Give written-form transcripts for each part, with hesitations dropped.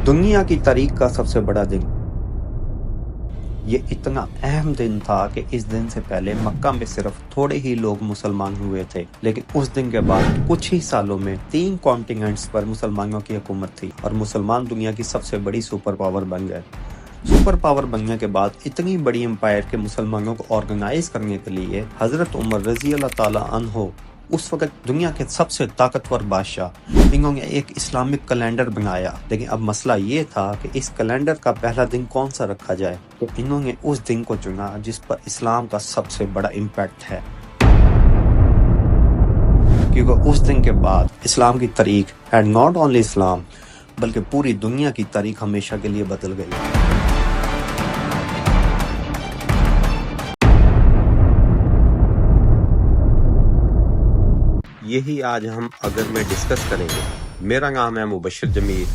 दुनिया की तारीख का सबसे बड़ा दिन। ये इतना अहम दिन था कि इस दिन से पहले मक्का में सिर्फ थोड़े ही लोग मुसलमान हुए थे, लेकिन उस दिन के बाद कुछ ही सालों में 3 कॉन्टिनेंट्स पर मुसलमानों की हुकूमत थी और मुसलमान दुनिया की सबसे बड़ी सुपर पावर बन गए। सुपर पावर बनने के बाद इतनी बड़ी एम्पायर के मुसलमानों को ऑर्गेनाइज करने के लिए हजरत उमर रजी अल्लाह ताला अन्हो, उस वक्त दुनिया के सबसे ताकतवर बादशाह, इन्होंने एक इस्लामिक कैलेंडर बनाया। लेकिन अब मसला ये था कि इस कैलेंडर का पहला दिन कौन सा रखा जाए, तो इन्होंने उस दिन को चुना जिस पर इस्लाम का सबसे बड़ा इम्पैक्ट है, क्योंकि उस दिन के बाद इस्लाम की तारीख, एंड नॉट ओनली इस्लाम बल्कि पूरी दुनिया की तारीख हमेशा के लिए बदल गई। यही आज हम अगर में डिस्कस करेंगे। मेरा नाम है मुबशर जमील,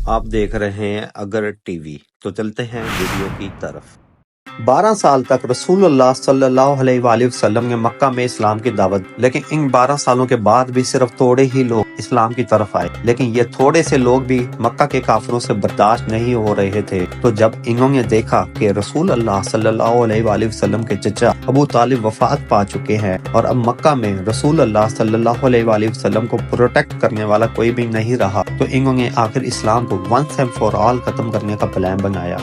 आप देख रहे हैं अगर टीवी। तो चलते हैं वीडियो की तरफ। 12 साल तक रसूलुल्लाह सल्लल्लाहु अलैहि वसल्लम ने मक्का में इस्लाम की दावत, लेकिन इन 12 सालों के बाद भी सिर्फ थोड़े ही लोग इस्लाम की तरफ आए। लेकिन ये थोड़े से लोग भी मक्का के काफिरों से बर्दाश्त नहीं हो रहे थे। तो जब इन्होंने देखा कि रसूलुल्लाह सल्लल्लाहु अलैहि वसल्लम के चचा अबू तालिब वफात पा चुके हैं और अब मक्का में रसूलुल्लाह सल्लल्लाहु अलैहि वसल्लम को प्रोटेक्ट करने वाला कोई भी नहीं रहा, तो इन्होंने आखिर इस्लाम को वंस एंड फॉर ऑल खत्म करने का प्लान बनाया।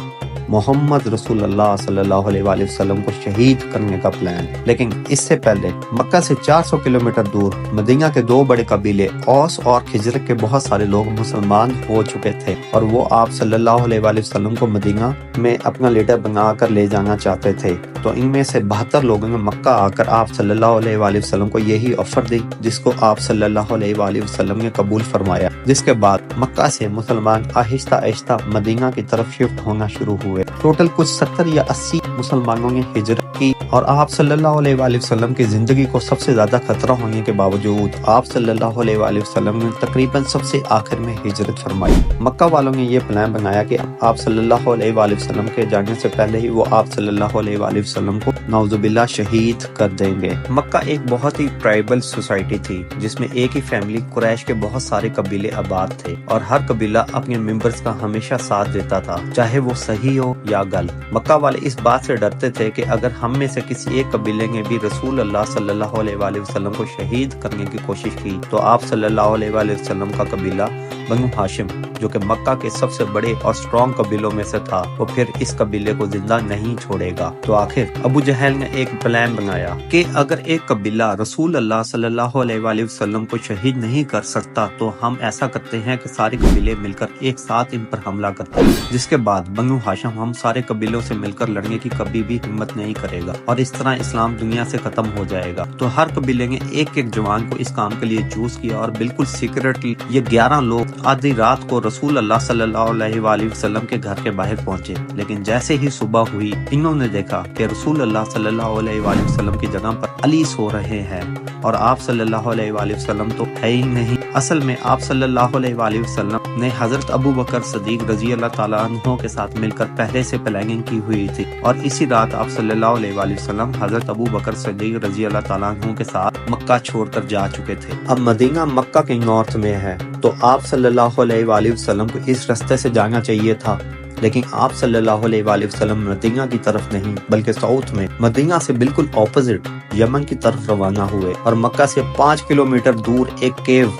मोहम्मद रसूलुल्लाह सल्लल्लाहु अलैहि वसल्लम को शहीद करने का प्लान। लेकिन इससे पहले मक्का से 400 किलोमीटर दूर मदीना के 2 बड़े कबीले औस और खिजरत के बहुत सारे लोग मुसलमान हो चुके थे और वो आप सल्लल्लाहु अलैहि वसल्लम को मदीना में अपना लीडर बनाकर ले जाना चाहते थे। तो इनमें से 72 लोगों ने मक्का आकर आप सल्लल्लाहु अलैहि वसल्लम को यही ऑफर दी, जिसको आप सल्लल्लाहु अलैहि वसल्लम ने कबूल फरमाया। जिसके बाद मक्का से मुसलमान आहिस्ता आहिस्ता मदीना की तरफ शिफ्ट होना शुरू हुए। टोटल कुछ 70 या 80 मुसलमानों ने हिजरत की और आप सल्लल्लाहु अलैहि वसल्लम की जिंदगी को सबसे ज्यादा खतरा होने के बावजूद आप सल्लल्लाहु अलैहि वसल्लम ने तकरीबन सबसे आखिर में हिजरत फरमाई। मक्का वालों ने ये प्लान बनाया कि आप सल्लल्लाहु अलैहि वसल्लम के जाने से पहले ही वो आप सल्लल्लाहु अलैहि वसल्लम को नाउजुबिल्लाह शहीद कर देंगे। मक्का एक बहुत ही ट्राइबल सोसाइटी थी, जिसमें एक ही फैमिली कुरैश के बहुत सारे कबीले आबाद थे और हर कबीला अपने मेंबर्स का हमेशा साथ देता था, चाहे वो सही हो या गलत। मक्का वाले इस बात से डरते थे कि अगर हम में से किसी एक कबीले ने भी रसूल अल्लाह सल्लल्लाहु अलैहि वसल्लम को शहीद करने की कोशिश की, तो आप सल्लल्लाहु अलैहि वसल्लम का कबीला बनु हाशिम, जो कि मक्का के सबसे बड़े और स्ट्रॉन्ग कबीलों में से था, वो फिर इस कबीले को जिंदा नहीं छोड़ेगा। तो आखिर अबू जहल ने एक प्लान बनाया कि अगर एक कबीला रसूल अल्लाह सल्लल्लाहु अलैहि वसल्लम को शहीद नहीं कर सकता, तो हम ऐसा करते हैं कि सारे कबीले मिलकर एक साथ इन पर हमला करते हैं, जिसके बाद बनु हाशिम हम सारे कबीलों से मिलकर लड़ने की कभी भी हिम्मत नहीं करेगा और इस तरह इस्लाम दुनिया से खत्म हो जाएगा। तो हर कबीले ने एक एक जवान को इस काम के लिए चूज किया और बिल्कुल सीक्रेटली ये 11 लोग आधी रात को रसूल अल्लाह सल्लल्लाहु अलैहि वसल्लम के घर के बाहर पहुंचे। लेकिन जैसे ही सुबह हुई, इन्होंने देखा कि रसूल अल्लाह सल्लल्लाहु अलैहि वसल्लम की जगह पर अली सो रहे हैं और आप सल्लल्लाहु अलैहि वसल्लम तो है ही नहीं। असल में आप सल्लल्लाहु अलैहि वसल्लम ने हजरत अबू बकर सदीक रजी अल्लाह ताला अन्हो के साथ मिलकर पहले से प्लानिंग की हुई थी और इसी रात आप सल्लल्लाहु अलैहि वसल्लम हजरत अबू बकर सदीक रजी अल्लाह ताला अन्हो के साथ मक्का छोड़कर जा चुके थे। अब मदीना मक्का के नॉर्थ में है, तो आप सल्लल्लाहु अलैहि वसल्लम को इस रास्ते से जाना चाहिए था, लेकिन आप सल्लल्लाहु अलैहि वसल्लम मदीना की तरफ नहीं बल्कि साउथ में मदीना से बिल्कुल ऑपोजिट यमन की तरफ रवाना हुए और मक्का से 5 किलोमीटर दूर एक केव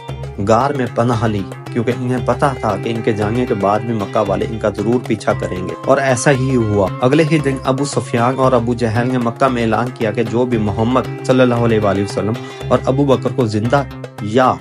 गार में पनाह ली, क्योंकि इन्हें पता था कि इनके जाने के बाद भी मक्का वाले इनका जरूर पीछा करेंगे। और ऐसा ही हुआ। अगले ही दिन अबू सुफियान और अबू जहल ने मक्का में ऐलान किया कि जो भी मोहम्मद सल्लल्लाहु अलैहि वसल्लम और अबू बकर को जिंदा या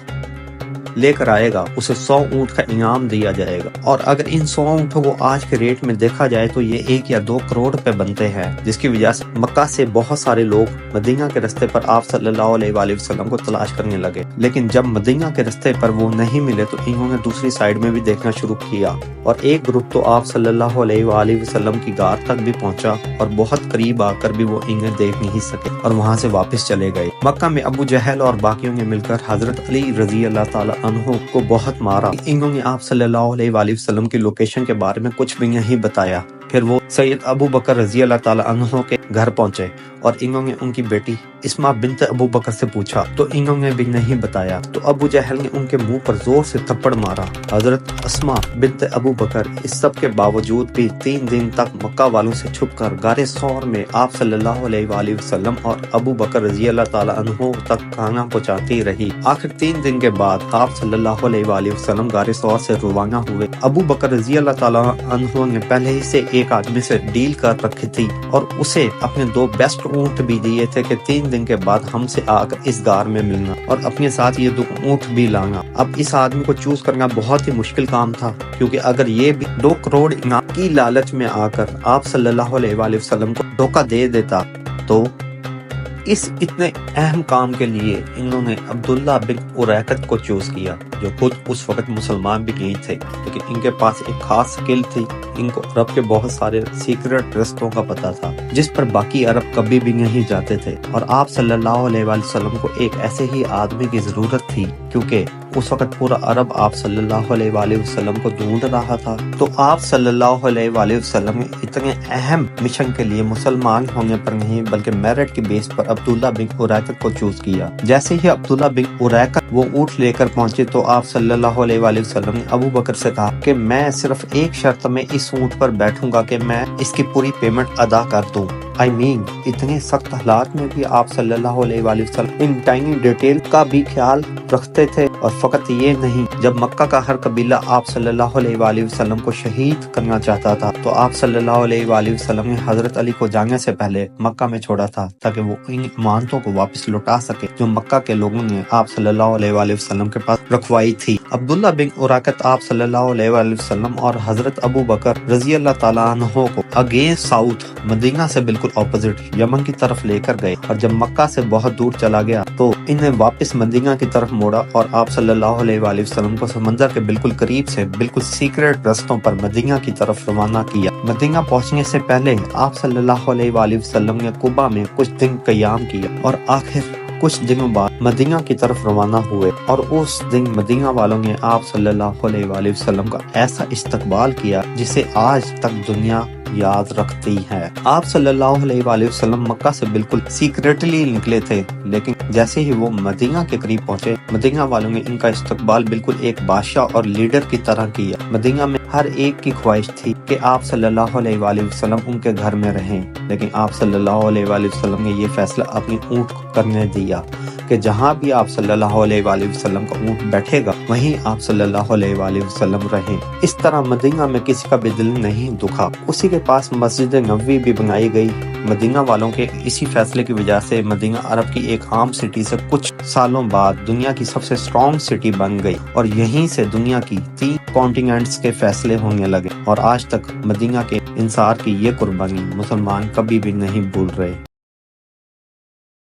लेकर आएगा, उसे 100 ऊँट का इनाम दिया जाएगा। और अगर इन 100 ऊँटों को आज के रेट में देखा जाए तो ये 1 या 2 करोड़ रुपए बनते हैं, जिसकी वजह से मक्का से बहुत सारे लोग मदीना के रास्ते पर आप सल्लल्लाहु अलैहि वसल्लम को तलाश करने लगे। लेकिन जब मदीना के रास्ते पर वो नहीं मिले, तो इन्होंने दूसरी साइड में भी देखना शुरू किया और एक ग्रुप तो आप सल्लल्लाहु अलैहि वसल्लम की गार तक भी पहुंचा और बहुत करीब आकर भी वो इन्हें देख नहीं सके और वहां से वापस चले गए। मक्का में अबू जहल और बाकियों ने मिलकर हजरत अली रजी अल्लाह ताला अन्हो को बहुत मारा। इन्होंने आप सल्लल्लाहु अलैहि वसल्लम की लोकेशन के बारे में कुछ भी नहीं बताया پھر وہ سید ابو بکر رضی اللہ تعالیٰ عنہ کے گھر پہنچے اور انہوں نے ان کی بیٹی اسما بنت ابو بکر سے پوچھا تو انہوں نے بھی نہیں بتایا، تو ابو جہل نے ان کے منہ پر زور سے تھپڑ مارا۔ حضرت اسما بنت ابو بکر اس سب کے باوجود بھی 3 دن تک مکہ والوں سے چھپ کر غار ثور میں آپ صلی اللہ علیہ وآلہ وسلم اور ابو بکر رضی اللہ تعالیٰ عنہ تک کھانا پہنچاتی رہی۔ آخر 3 دن کے بعد آپ صلی اللہ علیہ وآلہ وسلم غار ثور سے روانہ ہوئے۔ ابو بکر رضی اللہ تعالیٰ عنہ نے پہلے ہی سے ایک آدمی سے ڈیل کر رکھی تھی اور اسے اپنے 2 بیسٹ اونٹ بھی دیے تھے کہ 3 دن کے بعد ہم سے آ کر اس غار میں ملنا اور اپنے ساتھ یہ 2 اونٹ بھی لانا۔ اب اس آدمی کو چوز کرنا بہت ہی مشکل کام تھا، کیونکہ اگر یہ بھی 2 کروڑ انعام کی لالچ میں آ کر آپ صلی اللہ علیہ وآلہ وسلم کو دھوکہ دے دیتا تو اس اتنے اہم کام کے لیے انہوں نے عبداللہ بن اریقط کو چوز کیا، جو خود اس وقت مسلمان بھی نہیں تھے، لیکن ان کے پاس ایک خاص سکل تھی۔ ان کو عرب کے بہت سارے سیکرٹ رستوں کا پتہ تھا جس پر باقی عرب کبھی بھی نہیں جاتے تھے، اور آپ صلی اللہ علیہ وآلہ وسلم کو ایک ایسے ہی آدمی کی ضرورت تھی، کیونکہ اس وقت پورا عرب آپ صلی اللہ علیہ وآلہ وسلم کو ڈھونڈ رہا تھا۔ تو آپ صلی اللہ علیہ وآلہ وسلم نے اتنے اہم مشن کے لیے مسلمان ہونے پر نہیں بلکہ میرٹ کی بیس پر عبداللہ بن اریقط کو چوز کیا۔ جیسے ہی عبداللہ بن اریقط وہ اونٹ لے کر پہنچے تو آپ صلی اللہ علیہ وآلہ وسلم نے ابو بکر سے کہا کہ میں صرف ایک شرط میں اس اونٹ پر بیٹھوں گا کہ میں اس کی پوری پیمنٹ ادا کر دوں۔ اتنے سخت حالات میں بھی آپ صلی اللہ علیہ وآلہ وسلم ان ٹائنی ڈیٹیل کا بھی خیال رکھتے تھے، اور فقط یہ نہیں، جب مکہ کا ہر قبیلہ آپ صلی اللہ علیہ وآلہ وسلم کو شہید کرنا چاہتا تھا تو آپ صلی اللہ علیہ وآلہ وسلم نے حضرت علی کو جانے سے پہلے مکہ میں چھوڑا تھا تاکہ وہ ان امانتوں کو واپس لوٹا سکے جو مکہ کے لوگوں نے آپ صلی اللہ علیہ وآلہ وسلم کے پاس رکھوائی تھی۔ عبداللہ بن اریقط آپ صلی اللہ علیہ وآلہ وسلم اور حضرت ابو بکر رضی اللہ تعالیٰ عنہ کو اگینسٹ ساؤتھ مدینہ سے بالکل اپوزٹ یمن کی طرف لے کر گئے، اور جب مکہ سے بہت دور چلا گیا تو انہیں واپس مدینہ کی طرف موڑا اور آپ صلی اللہ علیہ وآلہ وسلم کو سمندر کے بالکل قریب سے بالکل سیکریٹ رستوں پر مدینہ کی طرف روانہ کیا۔ مدینہ پہنچنے سے پہلے آپ صلی اللہ علیہ وآلہ وسلم نے قباء میں کچھ دن قیام کیا اور آخر کچھ دنوں بعد مدینہ کی طرف روانہ ہوئے، اور اس دن مدینہ والوں نے آپ صلی اللہ علیہ وآلہ وسلم کا ایسا استقبال کیا جسے آج تک دنیا یاد رکھتی ہے۔ آپ صلی اللہ علیہ وآلہ وسلم مکہ سے بالکل سیکریٹلی نکلے تھے، لیکن جیسے ہی وہ مدینہ کے قریب پہنچے مدینہ والوں نے ان کا استقبال بالکل ایک بادشاہ اور لیڈر کی طرح کیا۔ مدینہ میں ہر ایک کی خواہش تھی کہ آپ صلی اللہ علیہ وآلہ وسلم ان کے گھر میں رہیں، لیکن آپ صلی اللہ علیہ وآلہ وسلم نے یہ فیصلہ اپنی اونٹ کو کرنے دیا کہ جہاں بھی آپ صلی اللہ علیہ وآلہ وسلم کا اونٹ بیٹھے گا وہیں آپ صلی اللہ علیہ وآلہ وسلم رہیں۔ اس طرح مدینہ میں کسی کا بھی دل نہیں دکھا۔ اسی کے پاس مسجد نبوی بھی بنائی گئی۔ مدینہ والوں کے اسی فیصلے کی وجہ سے مدینہ عرب کی ایک عام سٹی سے کچھ سالوں بعد دنیا کی سب سے اسٹرانگ سٹی بن گئی، اور یہیں سے دنیا کی 3 کانٹیننٹس کے فیصلے ہونے لگے، اور آج تک مدینہ کے انصار کی یہ قربانی مسلمان کبھی بھی نہیں بھول رہے۔